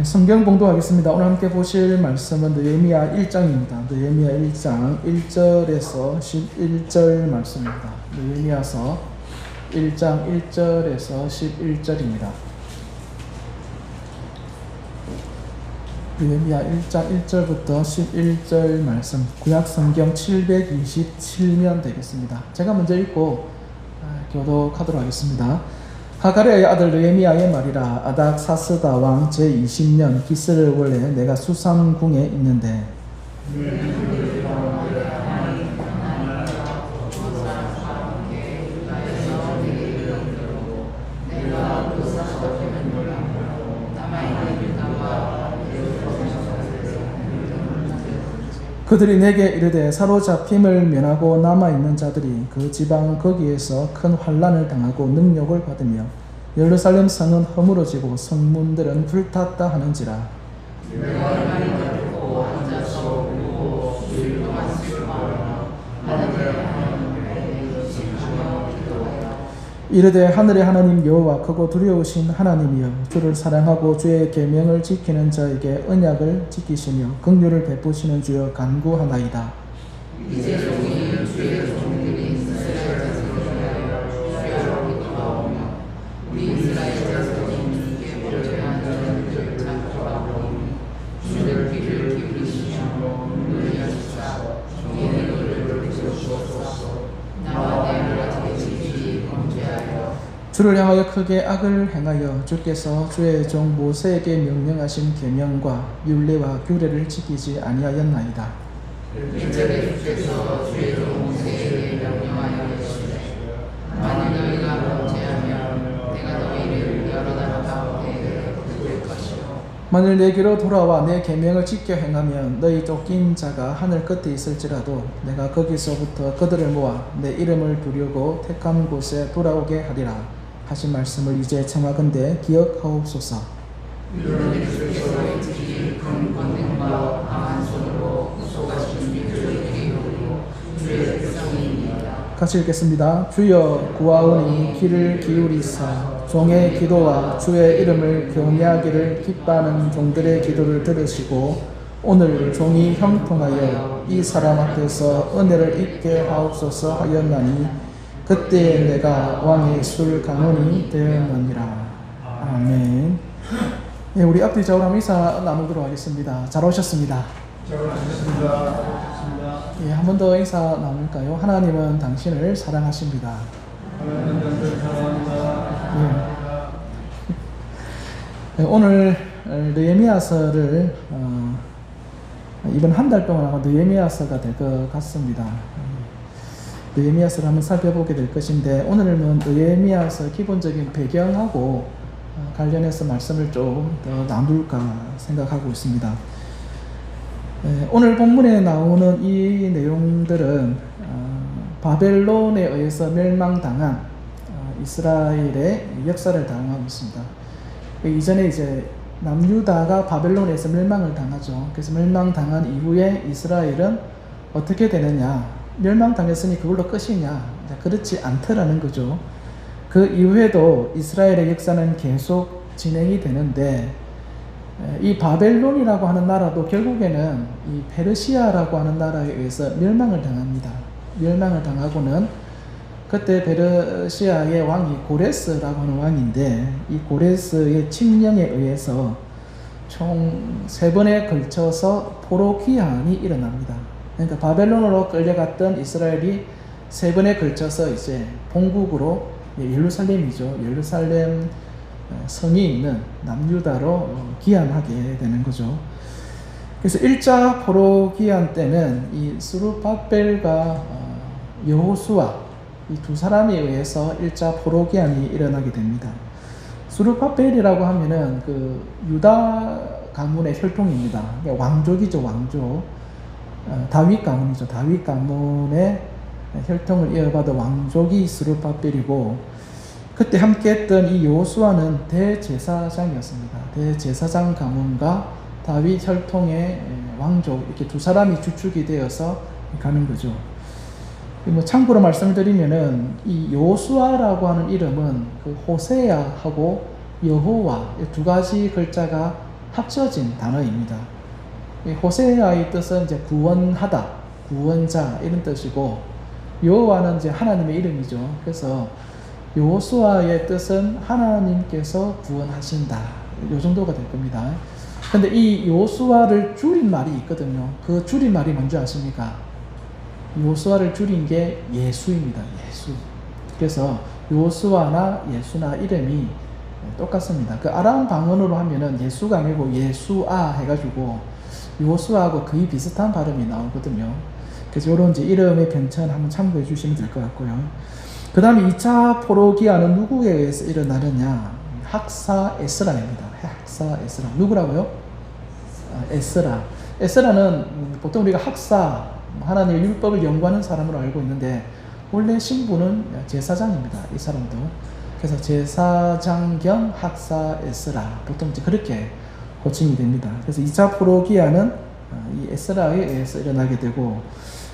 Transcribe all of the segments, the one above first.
성경 봉독하겠습니다. 오늘 함께 보실 말씀은 느헤미야 1장입니다. 느헤미야 1장 1절에서 11절 말씀입니다. 느헤미야서 1장 1절에서 11절입니다. 느헤미야 1장 1절부터 11절 말씀, 구약 성경 727면 되겠습니다. 제가 먼저 읽고 교독하도록 하겠습니다. 하가랴의 아들 느헤미야의 말이라. 아닥사스다 왕 제20년 기스르월에 내가 수삼궁에 있는데 그들이 내게 이르되 사로잡힘을 면하고 남아있는 자들이 그 지방 거기에서 큰 환난을 당하고 능욕을 받으며 예루살렘 성은 허물어지고 성문들은 불탔다 하는지라. 이르되 하늘의 하나님 여호와 크고 두려우신 하나님이여, 주를 사랑하고 주의 계명을 지키는 자에게 언약을 지키시며 긍휼을 베푸시는 주여 간구하나이다. 이제 종이 주의 종들이 이스라엘 자손을 위하여 주여 기도하오며 우리 이스라엘 자손이 주께 범죄한 자들을 찾아오오니 주를 귀를 기울이시며 눈을 여시사 종의 눈을 비추시옵소서. 나와 내 아버지의 집이 범죄하여 주를 향하여 크게 악을 행하여 주께서 주의 종 모세에게 명령하신 계명과 율례와 규례를 지키지 아니하였나이다. 1절에 주께서 주의 종 모세에게 명령하여 이르시되 만일 너희가 범죄하면 내가 너희를 여러 나라 가운데 흩을 것이요 만일 내게로 돌아와 내 계명을 지켜 행하면 너희 쫓긴 자가 하늘 끝에 있을지라도 내가 거기서부터 그들을 모아 내 이름을 두려고 택한 곳에 돌아오게 하리라 하신 말씀을 이제 청하건대 기억하옵소서. 이르되 주께서 이 큰 권능과 강한 손으로 구속하신 이들에게 이르고 주의 백성이니이다. 같이 읽겠습니다. 주여 구하오니 귀를 기울이사 종의 기도와 주의 이름을 경외하기를 기뻐하는 종들의 기도를 들으시고 오늘 종이 형통하여 이 사람 앞에서 은혜를 입게 하옵소서 하였나니 그때 내가 왕의 술 강원이 되었느니라. 아멘. 네, 우리 앞뒤 좌우로 인사 나누도록 하겠습니다. 잘 오셨습니다. 잘 오셨습니다. 예, 한 번 더 인사 나눌까요? 하나님은 당신을 사랑하십니다. 하나님은 당신을 사랑합니다. 네, 오늘 느헤미야서를 이번 한 달 동안 아마 느헤미야서가 될 것 같습니다. 느헤미야서를 한번 살펴보게 될 것인데 오늘은 느헤미야서 기본적인 배경하고 관련해서 말씀을 좀 더 나눌까 생각하고 있습니다. 오늘 본문에 나오는 이 내용들은 바벨론에 의해서 멸망당한 이스라엘의 역사를 당하고 있습니다. 이전에 이제 남유다가 바벨론에서 멸망을 당하죠. 그래서 멸망당한 이후에 이스라엘은 어떻게 되느냐? 멸망당했으니 그걸로 끝이냐? 그렇지 않더라는 거죠. 그 이후에도 이스라엘의 역사는 계속 진행이 되는데 이 바벨론이라고 하는 나라도 결국에는 이 페르시아라고 하는 나라에 의해서 멸망을 당합니다. 멸망을 당하고는 그때 페르시아의 왕이 고레스라고 하는 왕인데 이 고레스의 칙령에 의해서 총 3번에 걸쳐서 포로기한이 일어납니다. 그러니까 바벨론으로 끌려갔던 이스라엘이 3번에 걸쳐서 이제 본국으로 예루살렘이죠. 예루살렘 성이 있는 남유다로 기한하게 되는 거죠. 그래서 1차 포로 기한 때는 이 스룹바벨과 여호수아 이 두 사람에 의해서 1차 포로 기한이 일어나게 됩니다. 스룹바벨이라고 하면은 그 유다 가문의 혈통입니다. 왕족이죠, 왕족. 다윗 가문이죠. 다윗 가문의 혈통을 이어받은 왕족이 스룹바벨이고 그때 함께했던 이 여호수아는 대제사장이었습니다. 대제사장 가문과 다윗 혈통의 왕족 이렇게 두 사람이 주축이 되어서 가는 거죠. 참고로 말씀을 드리면은 이 여호수아라고 하는 이름은 그 호세아하고 여호와 두 가지 글자가 합쳐진 단어입니다. 이 호세아의 뜻은 이제 구원하다, 구원자 이런 뜻이고, 여호와는 이제 하나님의 이름이죠. 그래서 여호수아의 뜻은 하나님께서 구원하신다, 이 정도가 될 겁니다. 근데 이 여호수아를 줄인 말이 있거든요. 그 줄인 말이 뭔지 아십니까? 여호수아를 줄인 게 예수입니다. 예수. 그래서 여호수아나 예수나 이름이 똑같습니다. 그 아람 방언으로 하면은 예수가 아니고 예수아 해가지고 여호수아하고 거의 비슷한 발음이 나오거든요. 그래서 이런 이제 이름의 변천 한번 참고해 주시면 될 것 같고요. 그 다음에 2차 포로기아는 누구에 의해서 일어나느냐? 학사 에스라입니다. 학사 에스라. 누구라고요? 에스라. 에스라는 보통 우리가 학사, 하나님의 율법을 연구하는 사람으로 알고 있는데, 원래 신분은 제사장입니다. 이 사람도. 그래서 제사장 겸 학사 에스라. 보통 이제 그렇게 호칭이 됩니다. 그래서 2차 포로기아는 이 에스라에 의해서 일어나게 되고,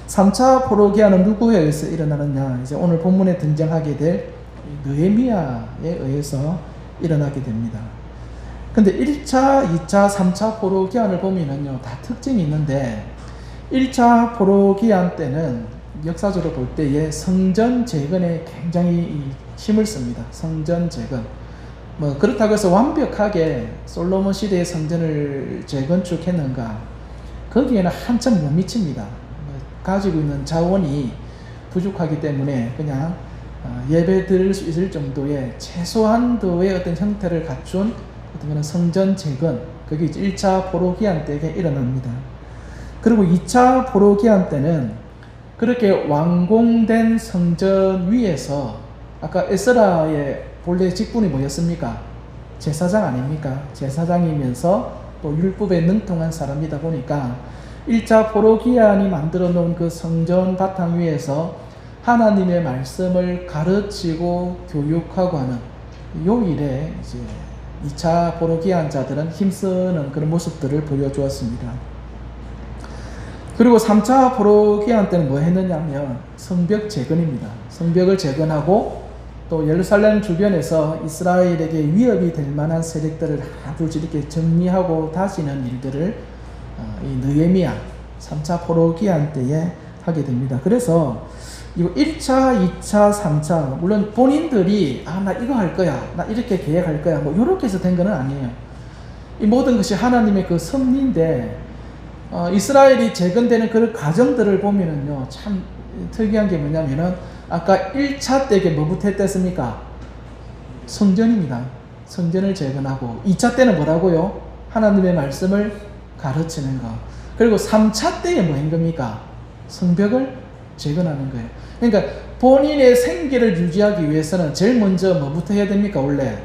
3차 포로기아는 누구에 의해서 일어나느냐? 이제 오늘 본문에 등장하게 될 느헤미야에 의해서 일어나게 됩니다. 근데 1차, 2차, 3차 포로기한을 보면은요, 다 특징이 있는데, 1차 포로기한 때는 역사적으로 볼 때에 성전 재건에 굉장히 힘을 씁니다. 성전 재건. 뭐 그렇다고 해서 완벽하게 솔로몬 시대의 성전을 재건축했는가? 거기에는 한참 못 미칩니다. 가지고 있는 자원이 부족하기 때문에 그냥 예배 드릴 수 있을 정도의 최소한도의 어떤 형태를 갖춘 어떤 성전 재건, 그게 이제 1차 포로기한 때에 일어납니다. 그리고 2차 포로기한 때는 그렇게 완공된 성전 위에서, 아까 에스라의 본래 직분이 뭐였습니까? 제사장 아닙니까? 제사장이면서 또 율법에 능통한 사람이다 보니까 1차 포로기한이 만들어 놓은 그 성전 바탕 위에서 하나님의 말씀을 가르치고 교육하고 하는 요 일에 이제 2차 포로기한자들은 힘쓰는 그런 모습들을 보여주었습니다. 그리고 3차 포로기한 때는 뭐 했느냐면 성벽 재건입니다. 성벽을 재건하고 또 예루살렘 주변에서 이스라엘에게 위협이 될 만한 세력들을 하나둘씩 이렇게 정리하고 다시는 일들을 이 느헤미야 3차 포로기한 때에 하게 됩니다. 그래서 이거 1차, 2차, 3차, 물론 본인들이 나 이거 할 거야, 나 이렇게 계획할 거야, 뭐 이렇게 해서 된 건 아니에요. 이 모든 것이 하나님의 그 섭리인데, 이스라엘이 재건되는 그 과정들을 보면은요, 참 특이한 게 뭐냐면은, 아까 1차 때에 뭐부터 했댔습니까? 성전입니다. 성전을 재건하고, 2차 때는 뭐라고요? 하나님의 말씀을 가르치는 거. 그리고 3차 때에 뭐 한 겁니까? 성벽을 재건하는 거예요. 그러니까 본인의 생계를 유지하기 위해서는 제일 먼저 뭐부터 해야 됩니까? 원래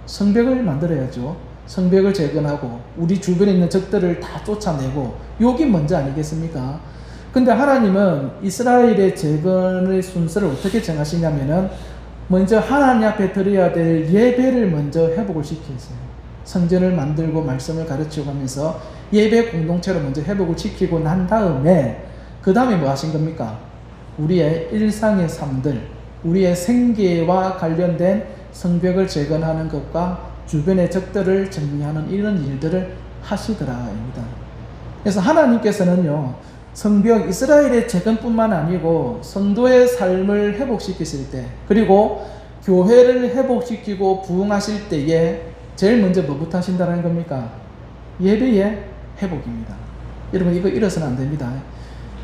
성벽을 만들어야죠. 성벽을 재건하고 우리 주변에 있는 적들을 다 쫓아내고, 여기 먼저 아니겠습니까? 근데 하나님은 이스라엘의 재건의 순서를 어떻게 정하시냐면은, 먼저 하나님 앞에 드려야 될 예배를 먼저 회복을 시켰어요. 성전을 만들고 말씀을 가르치고 하면서 예배 공동체로 먼저 회복을 시키고 난 다음에, 그 다음에 뭐 하신 겁니까? 우리의 일상의 삶들, 우리의 생계와 관련된 성벽을 재건하는 것과 주변의 적들을 정리하는 이런 일들을 하시더라입니다. 그래서 하나님께서는요, 성벽, 이스라엘의 재건뿐만 아니고 성도의 삶을 회복시키실 때, 그리고 교회를 회복시키고 부흥하실 때에 제일 먼저 뭐부터 하신다는 겁니까? 예배의 회복입니다. 여러분, 이거 잃어서는 안 됩니다.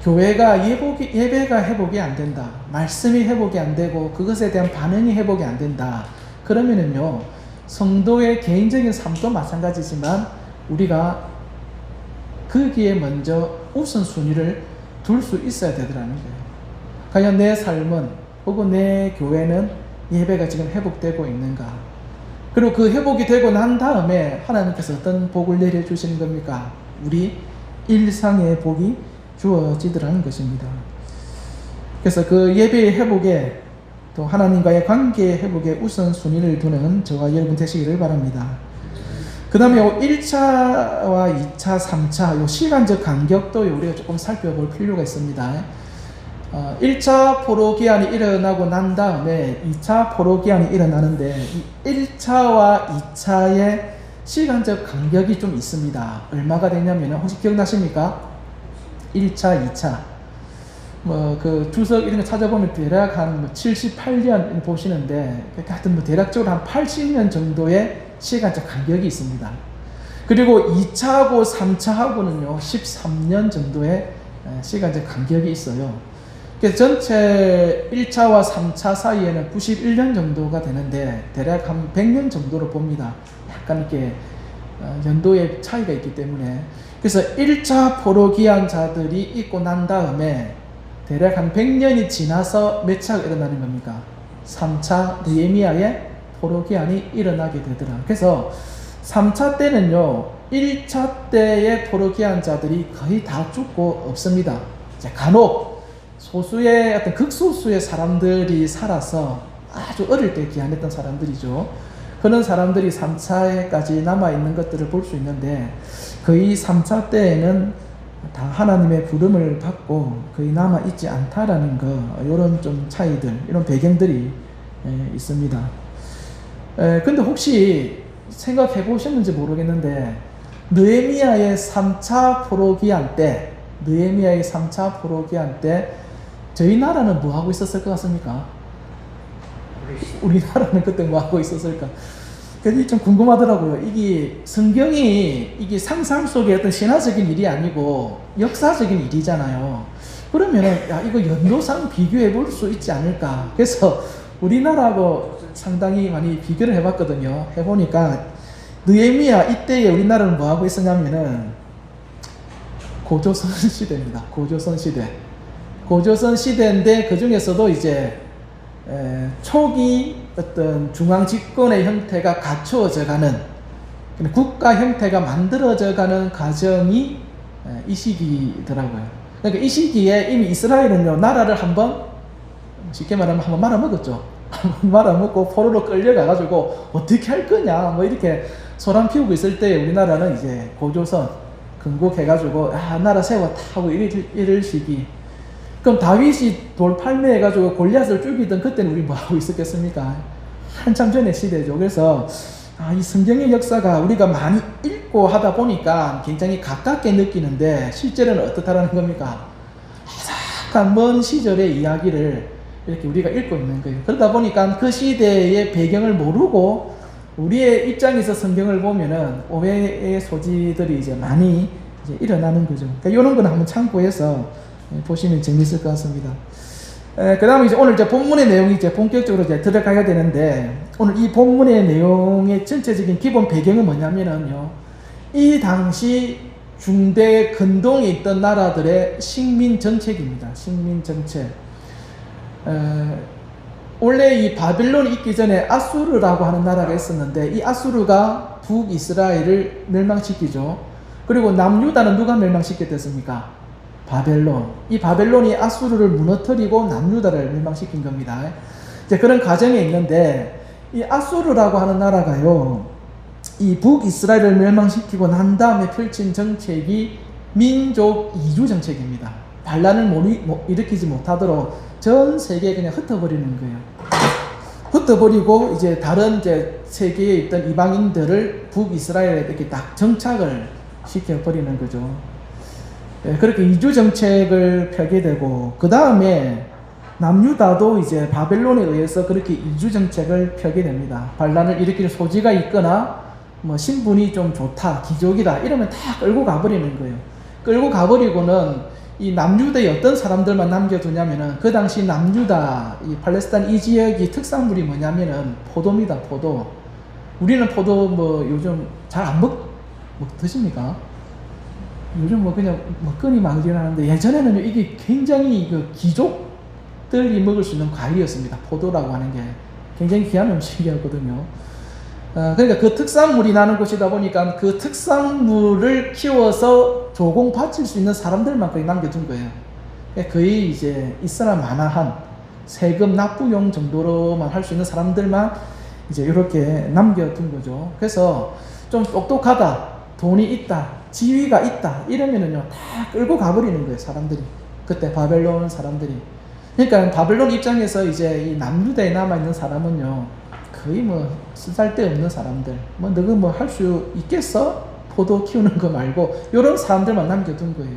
교회가 예배가 회복이 안 된다, 말씀이 회복이 안 되고 그것에 대한 반응이 회복이 안 된다, 그러면은요, 성도의 개인적인 삶도 마찬가지지만 우리가 거기에 먼저 우선순위를 둘 수 있어야 되더라는 거예요. 과연 내 삶은 혹은 내 교회는 예배가 지금 회복되고 있는가? 그리고 그 회복이 되고 난 다음에 하나님께서 어떤 복을 내려주시는 겁니까? 우리 일상의 복이 주어지더라는 것입니다. 그래서 그 예배의 회복에, 또 하나님과의 관계의 회복에 우선순위를 두는 저와 여러분 되시기를 바랍니다. 그 다음에 1차와 2차, 3차 요 시간적 간격도 우리가 조금 살펴볼 필요가 있습니다. 1차 포로기한이 일어나고 난 다음에 2차 포로기한이 일어나는데, 이 1차와 2차의 시간적 간격이 좀 있습니다. 얼마가 되냐면 혹시 기억나십니까? 1차, 2차. 그 주석 이런 거 찾아보면 대략 한 78년 보시는데, 하여튼 대략적으로 한 80년 정도의 시간적 간격이 있습니다. 그리고 2차하고 3차하고는요, 13년 정도의 시간적 간격이 있어요. 그래서 전체 1차와 3차 사이에는 91년 정도가 되는데, 대략 한 100년 정도로 봅니다. 약간 이렇게 연도의 차이가 있기 때문에. 그래서 1차 포로기한자들이 있고 난 다음에 대략 한 100년이 지나서 몇 차가 일어나는 겁니까? 3차 느헤미야의 포로기한이 일어나게 되더라. 그래서 3차 때는요, 1차 때의 포로기한자들이 거의 다 죽고 없습니다. 간혹 소수의 어떤 극소수의 사람들이 살아서 아주 어릴 때 기한했던 사람들이죠. 그런 사람들이 3차에까지 남아있는 것들을 볼 수 있는데, 거의 3차 때에는 다 하나님의 부름을 받고 거의 남아있지 않다라는 거, 이런 좀 차이들, 이런 배경들이 있습니다. 근데 혹시 생각해 보셨는지 모르겠는데, 느헤미야의 3차 포로기한 때, 저희 나라는 뭐 하고 있었을 것 같습니까? 우리나라는 그때 뭐 하고 있었을까? 그게 좀 궁금하더라고요. 이게 성경이 이게 상상 속의 어떤 신화적인 일이 아니고 역사적인 일이잖아요. 그러면은 야, 이거 연도상 비교해 볼 수 있지 않을까? 그래서 우리나라하고 상당히 많이 비교를 해봤거든요. 해보니까 느헤미야 이때에 우리나라는 뭐 하고 있었냐면은 고조선 시대입니다. 고조선 시대인데 그 중에서도 이제 초기 어떤 중앙 집권의 형태가 갖추어져가는, 국가 형태가 만들어져가는 과정이 이 시기더라고요. 그러니까 이 시기에 이미 이스라엘은요, 나라를 한번 쉽게 말하면 한번 말아먹었죠. 한번 말아먹고 포로로 끌려가가지고 어떻게 할 거냐 뭐 이렇게 소란 피우고 있을 때 우리나라는 이제 고조선 건국해가지고 나라 세웠다고 이럴 시기. 그럼 다윗이 돌팔매해가지고 골리앗을 죽이던 그때는 우리 뭐 하고 있었겠습니까? 한참 전의 시대죠. 그래서 이 성경의 역사가 우리가 많이 읽고 하다 보니까 굉장히 가깝게 느끼는데, 실제로는 어떻다라는 겁니까? 약간 먼 시절의 이야기를 이렇게 우리가 읽고 있는 거예요. 그러다 보니까 그 시대의 배경을 모르고 우리의 입장에서 성경을 보면은 오해의 소지들이 이제 많이 이제 일어나는 거죠. 그러니까 이런 건 한번 참고해서 보시면 재밌을 것 같습니다. 그 다음에 이제 오늘 이제 본문의 내용이 이제 본격적으로 이제 들어가야 되는데, 오늘 이 본문의 내용의 전체적인 기본 배경은 뭐냐면은요, 이 당시 중대 근동에 있던 나라들의 식민 정책입니다. 식민 정책. 원래 이 바벨론이 있기 전에 아수르라고 하는 나라가 있었는데, 이 아수르가 북이스라엘을 멸망시키죠. 그리고 남유다는 누가 멸망시켰겠습니까? 바벨론. 이 바벨론이 아수르를 무너뜨리고 남유다를 멸망시킨 겁니다. 이제 그런 과정에 있는데, 이 아수르라고 하는 나라가요, 이 북이스라엘을 멸망시키고 난 다음에 펼친 정책이 민족 이주 정책입니다. 반란을 일으키지 못하도록 전 세계에 그냥 흩어버리는 거예요. 흩어버리고 이제 다른 이제 세계에 있던 이방인들을 북이스라엘에 이렇게 딱 정착을 시켜버리는 거죠. 그렇게 이주 정책을 펴게 되고, 그 다음에 남유다도 이제 바벨론에 의해서 그렇게 이주 정책을 펴게 됩니다. 반란을 일으킬 소지가 있거나 뭐 신분이 좀 좋다, 귀족이다 이러면 다 끌고 가버리는 거예요. 끌고 가버리고는 이 남유다에 어떤 사람들만 남겨두냐면은, 그 당시 남유다, 이 팔레스타인 이 지역이 특산물이 뭐냐면은 포도입니다. 포도. 우리는 포도 뭐 요즘 잘 안 드십니까? 요즘 뭐 그냥 먹거니 말기라는데, 예전에는 이게 굉장히 그 귀족들이 먹을 수 있는 과일이었습니다. 포도라고 하는 게 굉장히 귀한 음식이었거든요. 그러니까 그 특산물이 나는 곳이다 보니까 그 특산물을 키워서 조공 바칠 수 있는 사람들만 거의 남겨둔 거예요. 거의 이제 있어라 마나한 세금 납부용 정도로만 할 수 있는 사람들만 이제 이렇게 남겨둔 거죠. 그래서 좀 똑똑하다, 돈이 있다, 지위가 있다 이러면은요 다 끌고 가버리는 거예요, 사람들이. 그때 바벨론 사람들이. 그러니까 바벨론 입장에서 이제 이 남유다에 남아있는 사람은요 거의 뭐 쓰잘데없는 사람들, 뭐 너가 뭐 할 수 있겠어? 포도 키우는 거 말고 이런 사람들만 남겨둔 거예요.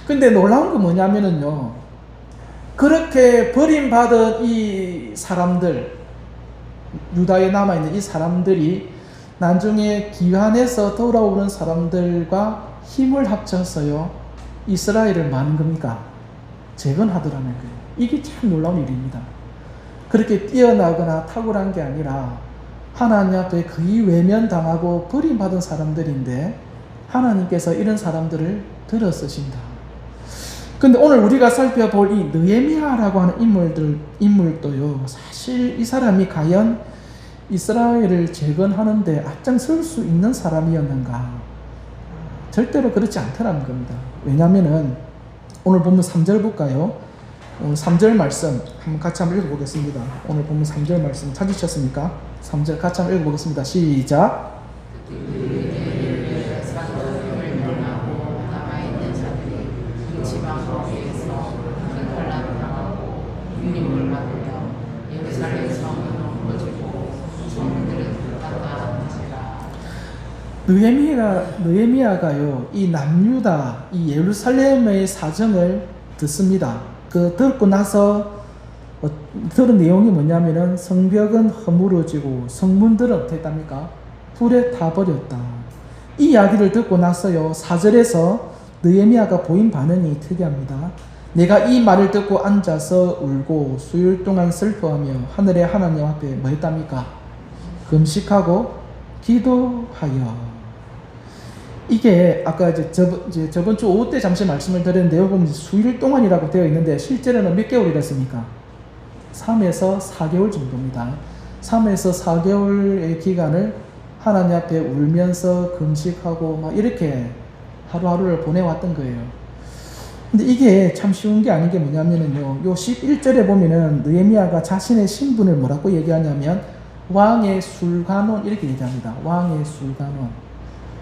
근데 놀라운 건 뭐냐면은요, 그렇게 버림받은 이 사람들, 유다에 남아있는 이 사람들이 나중에 귀환해서 돌아오는 사람들과 힘을 합쳐서요, 이스라엘을 많은 겁니까? 재건하더라는 거예요. 이게 참 놀라운 일입니다. 그렇게 뛰어나거나 탁월한 게 아니라 하나님 앞에 거의 외면당하고 버림받은 사람들인데 하나님께서 이런 사람들을 들어 쓰신다. 근데 오늘 우리가 살펴볼 이 느헤미야라고 하는 인물도요, 사실 이 사람이 과연 이스라엘을 재건하는데 앞장설 수 있는 사람이었는가? 절대로 그렇지 않더라는 겁니다. 왜냐하면은 오늘 보면 3절 볼까요? 3절 말씀 같이 한번 읽어보겠습니다. 오늘 보면 3절 말씀 찾으셨습니까? 3절 같이 한번 읽어보겠습니다. 시작. 느헤미야가요, 이 남유다, 이 예루살렘의 사정을 듣습니다. 그 듣고 나서 들은 내용이 뭐냐면은 성벽은 허물어지고 성문들은 어떻게 합니까? 불에 타버렸다. 이 이야기를 듣고 나서요, 4절에서 느헤미야가 보인 반응이 특이합니다. 내가 이 말을 듣고 앉아서 울고 수일 동안 슬퍼하며 하늘의 하나님 앞에 뭐 했답니까? 금식하고 기도하여. 이게 아까 이제 저번 주 오후 때 잠시 말씀을 드렸는데 여기 보면 수일 동안이라고 되어 있는데 실제로는 몇 개월이랬습니까? 3에서 4개월 정도입니다. 3에서 4개월의 기간을 하나님 앞에 울면서 금식하고 막 이렇게 하루하루를 보내왔던 거예요. 근데 이게 참 쉬운 게 아닌 게 뭐냐면은요, 요 11절에 보면은 느헤미야가 자신의 신분을 뭐라고 얘기하냐면 왕의 술관원 이렇게 얘기합니다. 왕의 술관원.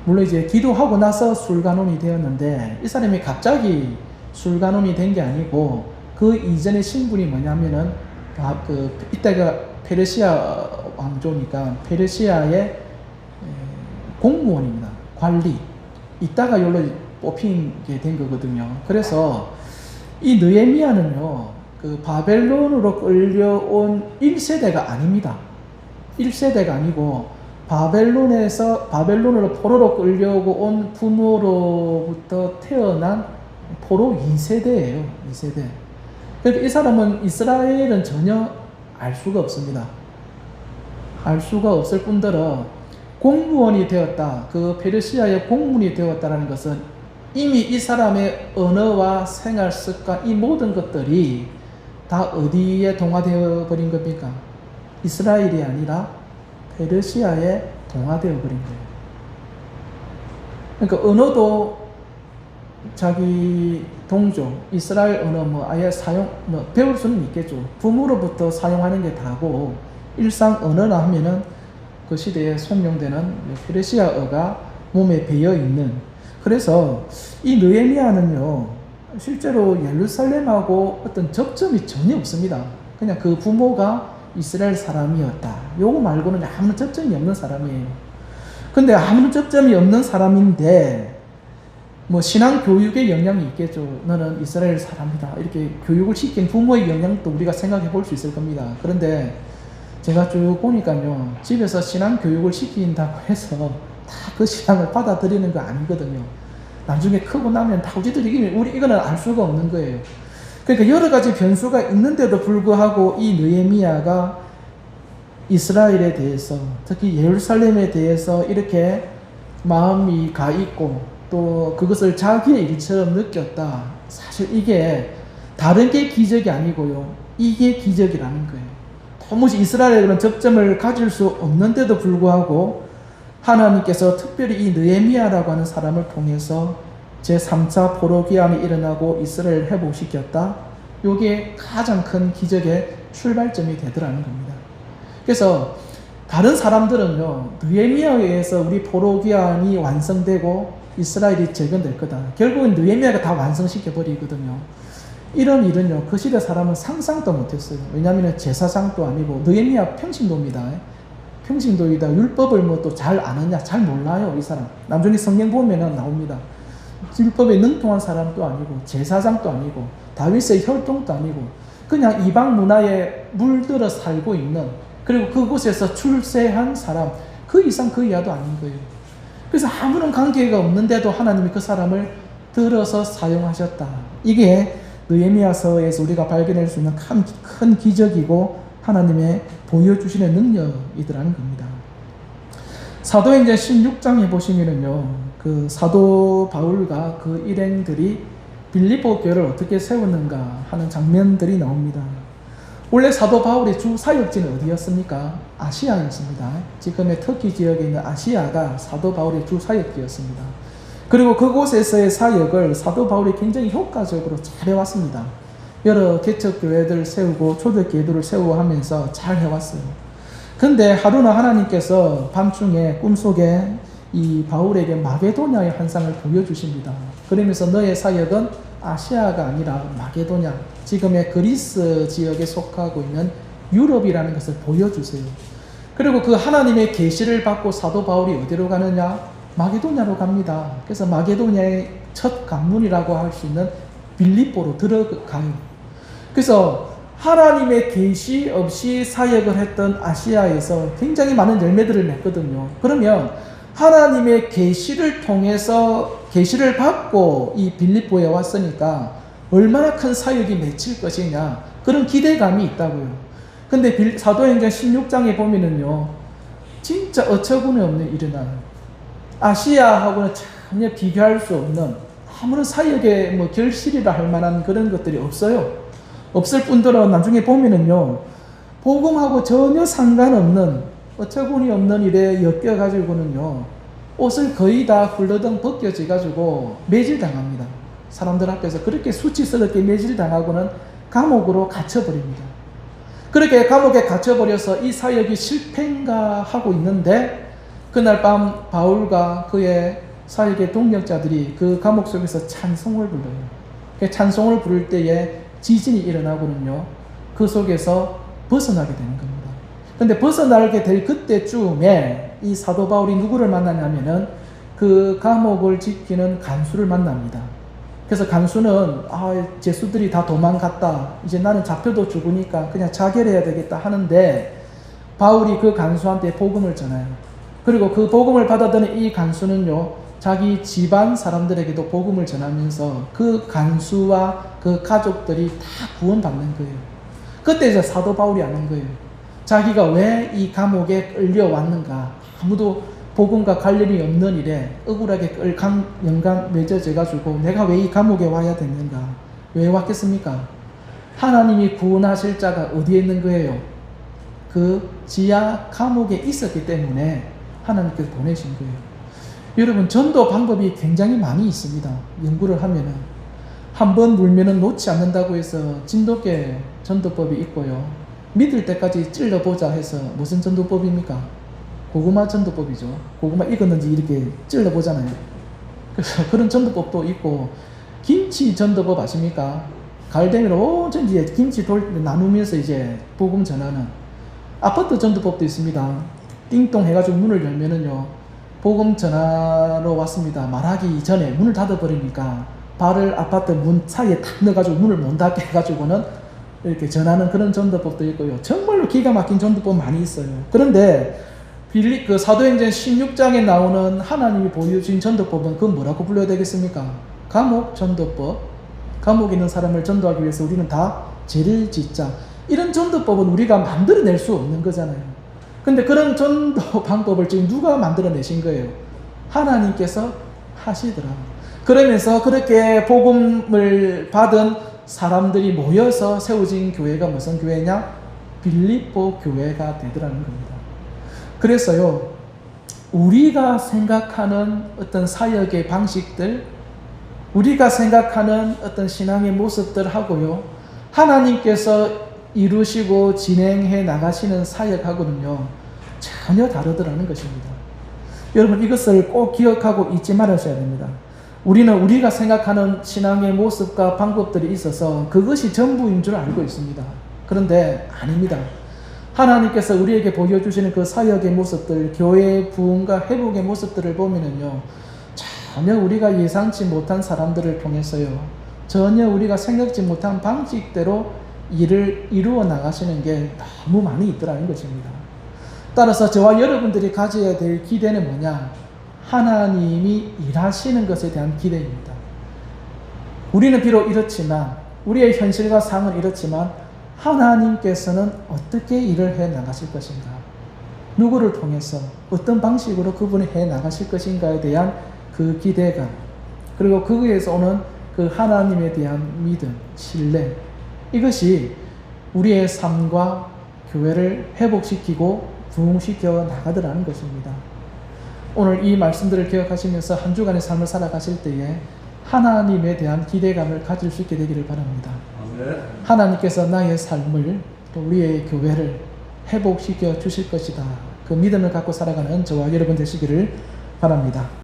물론 이제 기도하고 나서 술관원이 되었는데 이 사람이 갑자기 술관원이 된 게 아니고 그 이전의 신분이 뭐냐면은 이때가 페르시아 왕조니까 페르시아의 공무원입니다. 관리. 이따가 여기로 뽑히게 된 거거든요. 그래서 이 느헤미야는요, 그 바벨론으로 끌려온 1세대가 아닙니다. 1세대가 아니고 바벨론으로 포로로 끌려오고 온 부모로부터 태어난 포로 2세대예요. 2세대. 그러니까 이 사람은 이스라엘은 전혀 알 수가 없습니다. 알 수가 없을 뿐더러 공무원이 되었다, 그 페르시아의 공무원이 되었다는 것은 이미 이 사람의 언어와 생활 습관, 이 모든 것들이 다 어디에 동화되어 버린 겁니까? 이스라엘이 아니라 페르시아에 동화되어 버린 거예요. 그러니까 언어도 자기 동족, 이스라엘 언어 아예 배울 수는 있겠죠. 부모로부터 사용하는 게 다고, 일상 언어라 하면은 그 시대에 송용되는 페르시아어가 몸에 배어 있는. 그래서 이 느헤미야는요, 실제로 예루살렘하고 어떤 접점이 전혀 없습니다. 그냥 그 부모가 이스라엘 사람이었다. 요거 말고는 아무런 접점이 없는 사람이에요. 근데 아무런 접점이 없는 사람인데 뭐 신앙 교육의 영향이 있겠죠. 너는 이스라엘 사람이다. 이렇게 교육을 시킨 부모의 영향도 우리가 생각해 볼 수 있을 겁니다. 그런데 제가 쭉 보니까요, 집에서 신앙 교육을 시킨다고 해서 다 그 신앙을 받아들이는 거 아니거든요. 나중에 크고 나면 다 우리 이거는 알 수가 없는 거예요. 그러니까 여러 가지 변수가 있는데도 불구하고 이 느헤미야가 이스라엘에 대해서, 특히 예루살렘에 대해서 이렇게 마음이 가 있고 또 그것을 자기의 일처럼 느꼈다. 사실 이게 다른 게 기적이 아니고요, 이게 기적이라는 거예요. 도무지 이스라엘에 그런 접점을 가질 수 없는데도 불구하고 하나님께서 특별히 이 느헤미야라고 하는 사람을 통해서 제3차 포로기환이 일어나고 이스라엘을 회복시켰다. 이게 가장 큰 기적의 출발점이 되더라는 겁니다. 그래서 다른 사람들은요, 느헤미야에 의해서 우리 포로기환이 완성되고 이스라엘이 재건될 거다. 결국은 느헤미야가 다 완성시켜버리거든요. 이런 일은요, 그 시대 사람은 상상도 못했어요. 왜냐하면 제사장도 아니고 느헤미야 평신도입니다. 평신도이다. 율법을 뭐 또 잘 아느냐? 잘 몰라요, 이 사람. 나중에 성경 보면은 나옵니다. 율법에 능통한 사람도 아니고 제사장도 아니고 다윗의 혈통도 아니고 그냥 이방 문화에 물들어 살고 있는, 그리고 그곳에서 출세한 사람, 그 이상 그 이하도 아닌 거예요. 그래서 아무런 관계가 없는데도 하나님이 그 사람을 들어서 사용하셨다. 이게 느헤미야서에서 우리가 발견할 수 있는 큰 기적이고 하나님의 보여주시는 능력이더라는 겁니다. 사도행전 16장에 보시면은요, 그 사도 바울과 그 일행들이 빌립보 교회를 어떻게 세웠는가 하는 장면들이 나옵니다. 원래 사도 바울의 주 사역지는 어디였습니까? 아시아였습니다. 지금의 터키 지역에 있는 아시아가 사도 바울의 주 사역지였습니다. 그리고 그곳에서의 사역을 사도 바울이 굉장히 효과적으로 잘 해왔습니다. 여러 개척교회들 세우고 초대교회들을 세우고 하면서 잘 해왔어요. 근데 하루는 하나님께서 밤중에 꿈속에 이 바울에게 마게도냐의 환상을 보여주십니다. 그러면서 너의 사역은 아시아가 아니라 마게도냐, 지금의 그리스 지역에 속하고 있는 유럽이라는 것을 보여주세요. 그리고 그 하나님의 계시를 받고 사도 바울이 어디로 가느냐? 마게도냐로 갑니다. 그래서 마게도냐의 첫 관문이라고 할 수 있는 빌립보로 들어가요. 그래서 하나님의 계시 없이 사역을 했던 아시아에서 굉장히 많은 열매들을 맺거든요. 그러면 하나님의 계시를 통해서 계시를 받고 이 빌립보에 왔으니까 얼마나 큰 사역이 맺힐 것이냐, 그런 기대감이 있다고요. 근데 사도행전 16장에 보면은요, 진짜 어처구니 없는 일이 나요. 아시아하고는 전혀 비교할 수 없는 아무런 사역의 뭐 결실이라 할 만한 그런 것들이 없어요. 없을 뿐더러 나중에 보면은요, 복음하고 전혀 상관없는 어처구니 없는 일에 엮여가지고는요, 옷을 거의 다 훌러덩 벗겨져가지고 매질당합니다. 사람들 앞에서 그렇게 수치스럽게 매질당하고는 감옥으로 갇혀버립니다. 그렇게 감옥에 갇혀버려서 이 사역이 실패인가 하고 있는데, 그날 밤 바울과 그의 사역의 동력자들이 그 감옥 속에서 찬송을 불러요. 그 찬송을 부를 때에 지진이 일어나거든요. 그 속에서 벗어나게 되는 겁니다. 근데 벗어나게 될 그때쯤에 이 사도 바울이 누구를 만나냐면은 그 감옥을 지키는 간수를 만납니다. 그래서 간수는 제수들이 다 도망갔다, 이제 나는 잡혀도 죽으니까 그냥 자결해야 되겠다 하는데, 바울이 그 간수한테 복음을 전해요. 그리고 그 복음을 받아들인 이 간수는요, 자기 집안 사람들에게도 복음을 전하면서 그 간수와 그 가족들이 다 구원받는 거예요. 그때 이제 사도 바울이 아는 거예요. 자기가 왜 이 감옥에 끌려왔는가, 아무도 복음과 관련이 없는 일에 억울하게 연관 맺어져가지고 내가 왜 이 감옥에 와야 됐는가, 왜 왔겠습니까? 하나님이 구원하실 자가 어디에 있는 거예요? 그 지하 감옥에 있었기 때문에 하나님께서 보내신 거예요. 여러분, 전도 방법이 굉장히 많이 있습니다. 연구를 하면은 한 번 물면은 놓지 않는다고 해서 진돗개 전도법이 있고요. 믿을 때까지 찔러보자 해서 무슨 전도법입니까? 고구마 전도법이죠. 고구마 익었는지 이렇게 찔러보잖아요. 그래서 그런 전도법도 있고, 김치 전도법 아십니까? 가을 되면 온전히 김치 나누면서 이제 복음 전하는 아파트 전도법도 있습니다. 띵동 해가지고 문을 열면은요, 복음 전하러 왔습니다 말하기 전에 문을 닫아버리니까 발을 아파트 문 사이에 탁 넣어가지고 문을 못 닫게 해가지고는 이렇게 전하는 그런 전도법도 있고요. 정말로 기가 막힌 전도법 많이 있어요. 그런데 그 사도행전 16장에 나오는 하나님이 보여주신 전도법은 그건 뭐라고 불러야 되겠습니까? 감옥 전도법. 감옥에 있는 사람을 전도하기 위해서 우리는 다 죄를 짓자, 이런 전도법은 우리가 만들어낼 수 없는 거잖아요. 근데 그런 전도 방법을 지금 누가 만들어내신 거예요? 하나님께서 하시더라. 그러면서 그렇게 복음을 받은 사람들이 모여서 세워진 교회가 무슨 교회냐? 빌립보 교회가 되더라는 겁니다. 그래서요, 우리가 생각하는 어떤 사역의 방식들, 우리가 생각하는 어떤 신앙의 모습들하고요, 하나님께서 이루시고 진행해 나가시는 사역하고는요, 전혀 다르더라는 것입니다. 여러분, 이것을 꼭 기억하고 잊지 말으셔야 됩니다. 우리는 우리가 생각하는 신앙의 모습과 방법들이 있어서 그것이 전부인 줄 알고 있습니다. 그런데 아닙니다. 하나님께서 우리에게 보여주시는 그 사역의 모습들, 교회의 부흥과 회복의 모습들을 보면은요, 전혀 우리가 예상치 못한 사람들을 통해서요, 전혀 우리가 생각지 못한 방식대로 일을 이루어 나가시는 게 너무 많이 있더라는 것입니다. 따라서 저와 여러분들이 가져야 될 기대는 뭐냐? 하나님이 일하시는 것에 대한 기대입니다. 우리는 비록 이렇지만, 우리의 현실과 상은 이렇지만, 하나님께서는 어떻게 일을 해 나가실 것인가? 누구를 통해서 어떤 방식으로 그분이 해 나가실 것인가에 대한 그 기대감, 그리고 거기에서 오는 그 하나님에 대한 믿음, 신뢰, 이것이 우리의 삶과 교회를 회복시키고 부흥시켜 나가더라는 것입니다. 오늘 이 말씀들을 기억하시면서 한 주간의 삶을 살아가실 때에 하나님에 대한 기대감을 가질 수 있게 되기를 바랍니다. 하나님께서 나의 삶을, 또 우리의 교회를 회복시켜 주실 것이다. 그 믿음을 갖고 살아가는 저와 여러분 되시기를 바랍니다.